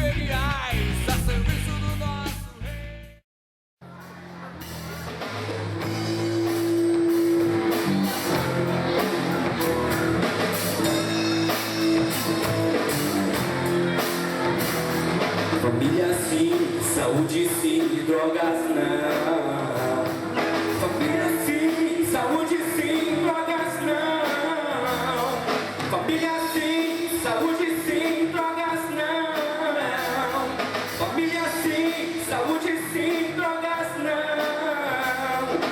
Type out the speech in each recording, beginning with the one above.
imperiais a serviço do nosso rei. Família sim, saúde sim, drogas não. Família sim, saúde sim, drogas não. Família sim, saúde sim, drogas não. Família sim, saúde sim, drogas não.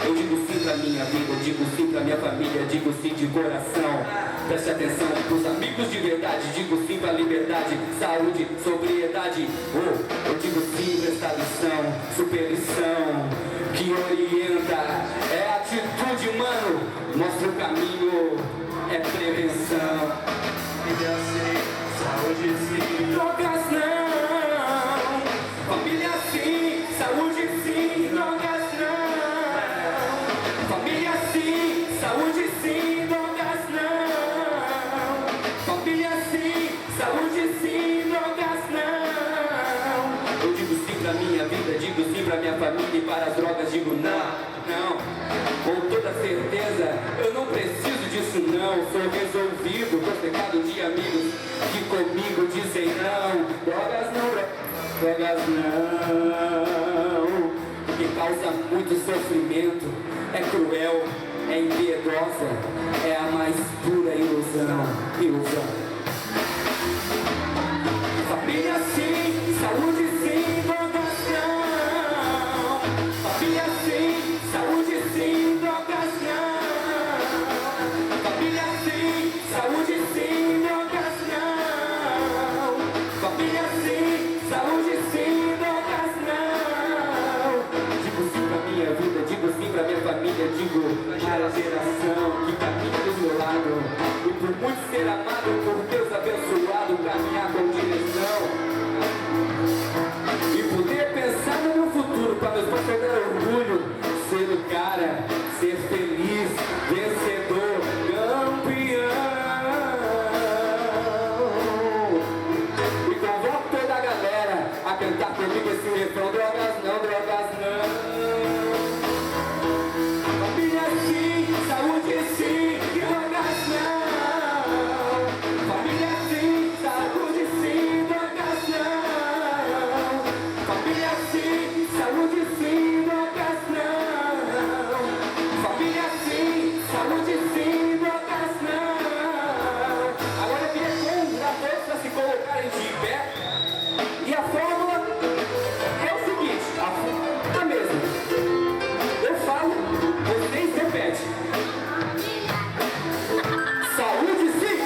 Eu digo sim pra minha vida, eu digo sim pra minha família, digo sim de coração. Preste atenção pros amigos de verdade, digo sim pra liberdade, saúde, sobriedade. Oh, eu digo sim pra esta lição, superlição, que orienta, é atitude, mano, mostra o caminho, é prevenção. Família sim, saúde sim, drogas não. Família sim, saúde sim, drogas não. Família sim, saúde sim, drogas não. Família sim, saúde sim, drogas não. Eu digo sim pra minha vida, digo sim pra minha família, e para as drogas digo não, não. Com toda certeza, eu não preciso disso não. Sou resolvido, tô cercado de amigos que comigo dizem não. Drogas não, drogas não. Porque causa muito sofrimento, é cruel, é impiedosa, é a mais pura ilusão, ilusão. Família sim, saúde sim, drogas não. Família sim, saúde sim, drogas não. Família sim, saúde sim, drogas não. Família sim, saúde sim, drogas não. Digo sim pra minha vida, digo sim pra minha família, digo para a geração que caminha do meu lado. E por muito ser amado, por Deus abençoado, caminhar com direção. E poder pensar no meu futuro, para meus pais ter orgulho, ser o cara, ser feliz, vencedor, campeão. E convoco toda a galera a cantar comigo esse refrão: drogas não, drogas não. Família sim, saúde sim, drogas não. Família sim, saúde sim, drogas não. Família sim, saúde sim, drogas não. Família sim, saúde sim, drogas não. Agora eu queria convidar todos para se colocarem de pé. E a fórmula é o seguinte, a fórmula é a mesma. Eu falo, vocês repetem. Saúde sim!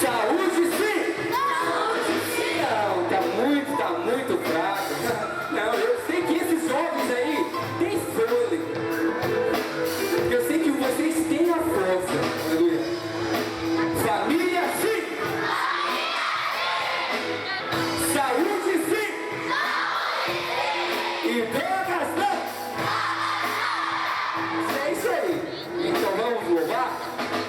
Saúde sim! Não, tá muito fraco. Não, eu sei que esses jovens aí têm fôlego. Eu sei que vocês têm a força. Aleluia. Família sim! Saúde sim! E drogas não! É isso aí. Então vamos louvar?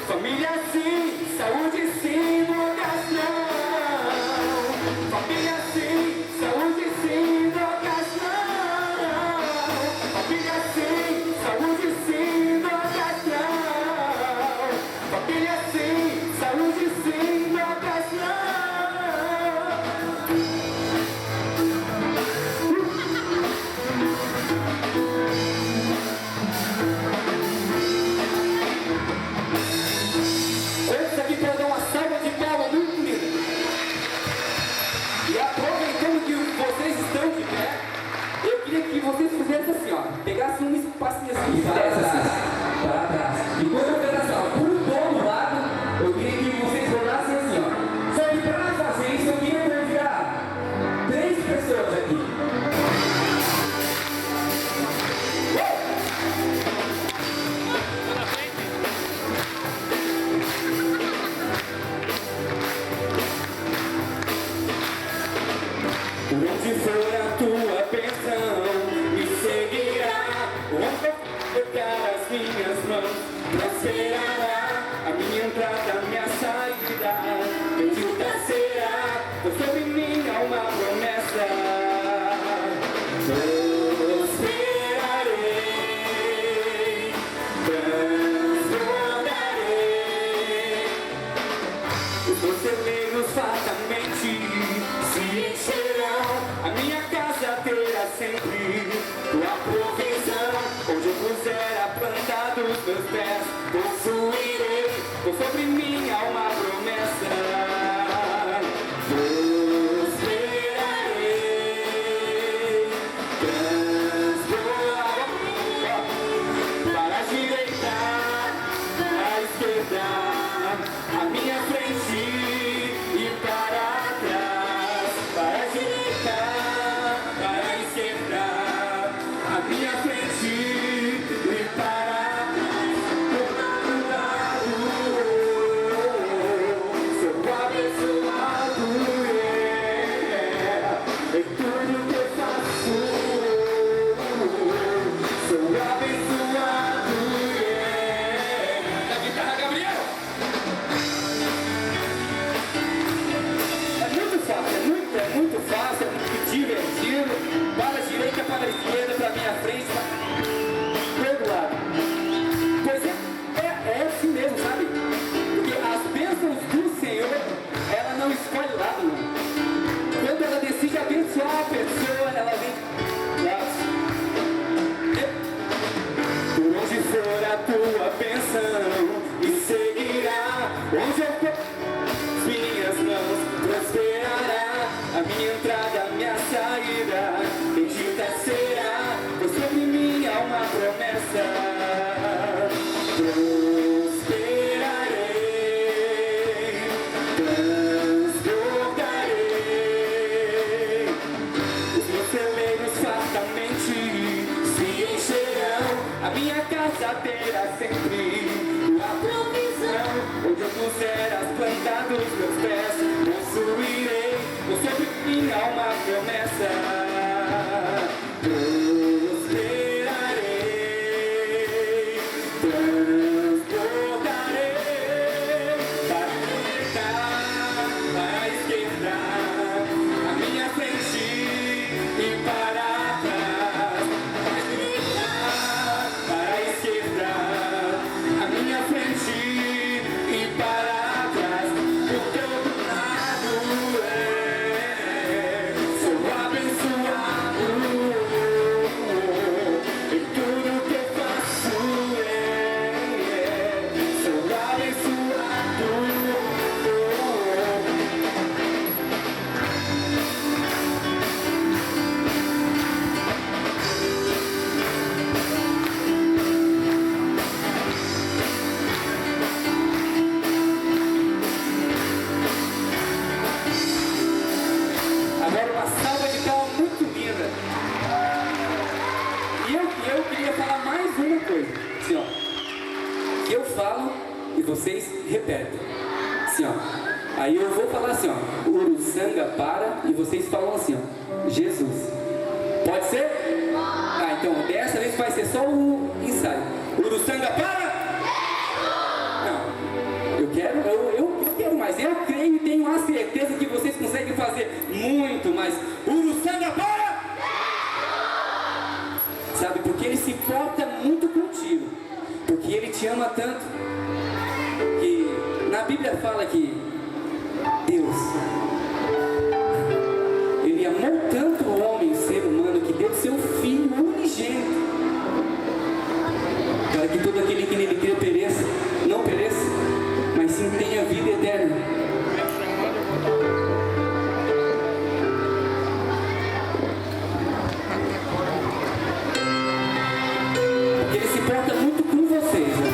Família sim, saúde sim, drogas não. Família sim, saúde sim, drogas não. Família sim, saúde sim, drogas não. Família sim, saúde sim, drogas não. Quantos aqui podem dar uma salva de palmas muito bonita? E aproveitando que vocês estão de pé, eu queria que vocês fizessem assim, ó. Pegassem um espacinho assim, para trás. E quando eu fizer assim, ó, por todo lado, eu queria que vocês rodassem assim, ó. Só que para fazer isso, eu queria convidar 3 pessoas aqui. Por onde for a tua pensão, me seguirá. Onde eu tocar as minhas mãos, prosperará a minha entrada, a minha saída. Bendita meus pés, possuirei, por sobre mim há uma promessa. Prosperarei, transbordarei, para a direita, para a esquerda, à minha frente e para trás, para a direita, para a esquerda, à minha frente e para trás, por todo lado, sou abençoado, em tudo que eu faço, sou abençoado, Na guitarra, Gabriel! É muito fácil, é muito fácil, é muito divertido. Para a direita, para a esquerda, para a minha frente, para todo lado. Pois é assim mesmo, sabe? Porque as bênçãos do Senhor, ela não escolhe lado, não. Quando ela decide abençoar a pessoa, ela vem lá. Por onde for a tua bênção, me seguirá. Onde eu for, minhas mãos prosperará. A minha entrada, a minha saída, bendita será. Pois sobre mim há uma promessa. Prosperarei, transbordarei. Os meus celeiros fartamente se encherão. A minha casa terá sempre a provisão. Onde eu puser as plantas dos meus pés, possuirei, pois sobre mim há uma promessa. Prosperarei, transbordarei, para a direita, para a esquerda, à minha frente e para trás, para a direita, para a esquerda, à minha frente e para trás, por todo lado, sou abençoado, em tudo que eu faço, sou abençoado. Agora uma salva de palmas muito linda. E eu queria falar mais uma coisa. Assim, ó. Que eu falo e vocês repetem. Assim, ó. Aí eu vou falar assim, ó. Uruçanga para e vocês falam assim, ó. Jesus. Pode ser? Ah, então dessa vez vai ser só o ensaio. Uruçanga para! Não. Eu quero mais. Eu creio e tenho a certeza que vocês conseguem fazer muito mais. Uruçanga para! Sabe, porque ele se importa muito contigo. Porque ele te ama tanto. Que na Bíblia fala que Deus, ele amou tanto o homem, o ser humano, que deu seu Filho unigênito, para que todo aquele que nele crê pereça, não pereça, mas sim tenha vida eterna. Porque ele se importa muito com vocês, né?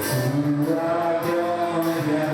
Sua glória,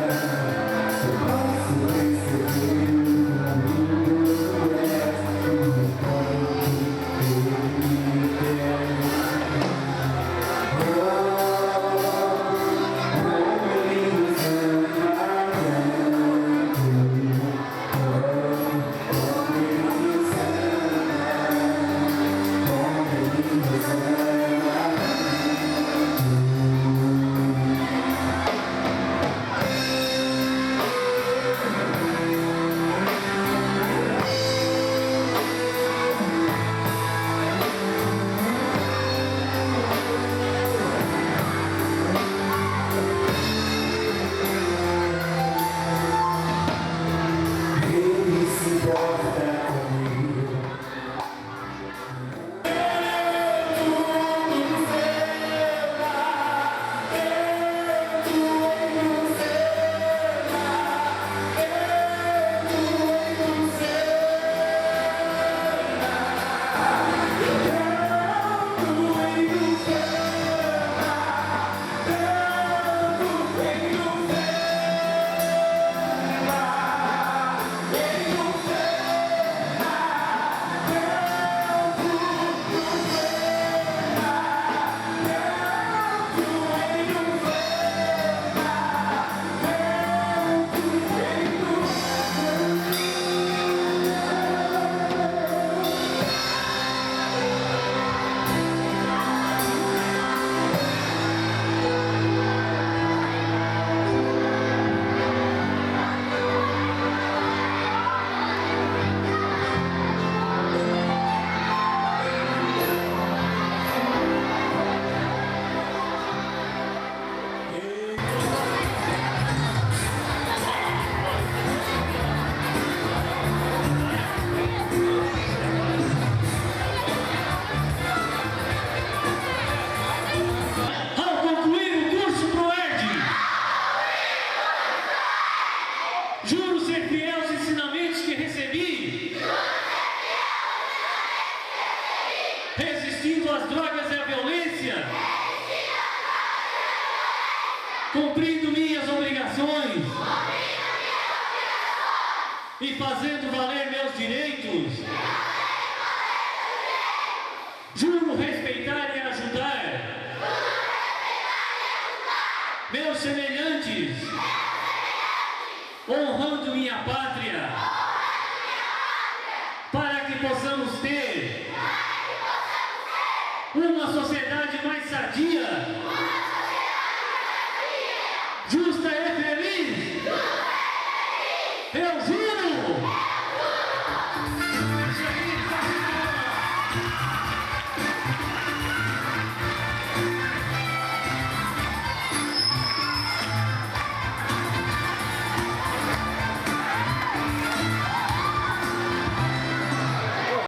Juro ser fiel aos ensinamentos que recebi, resistindo às drogas e à violência, cumprindo minhas obrigações e fazendo valer meus direitos. Juro respeitar e ajudar meus semelhantes, honrando minha pátria, para que possamos ter uma sociedade mais sadia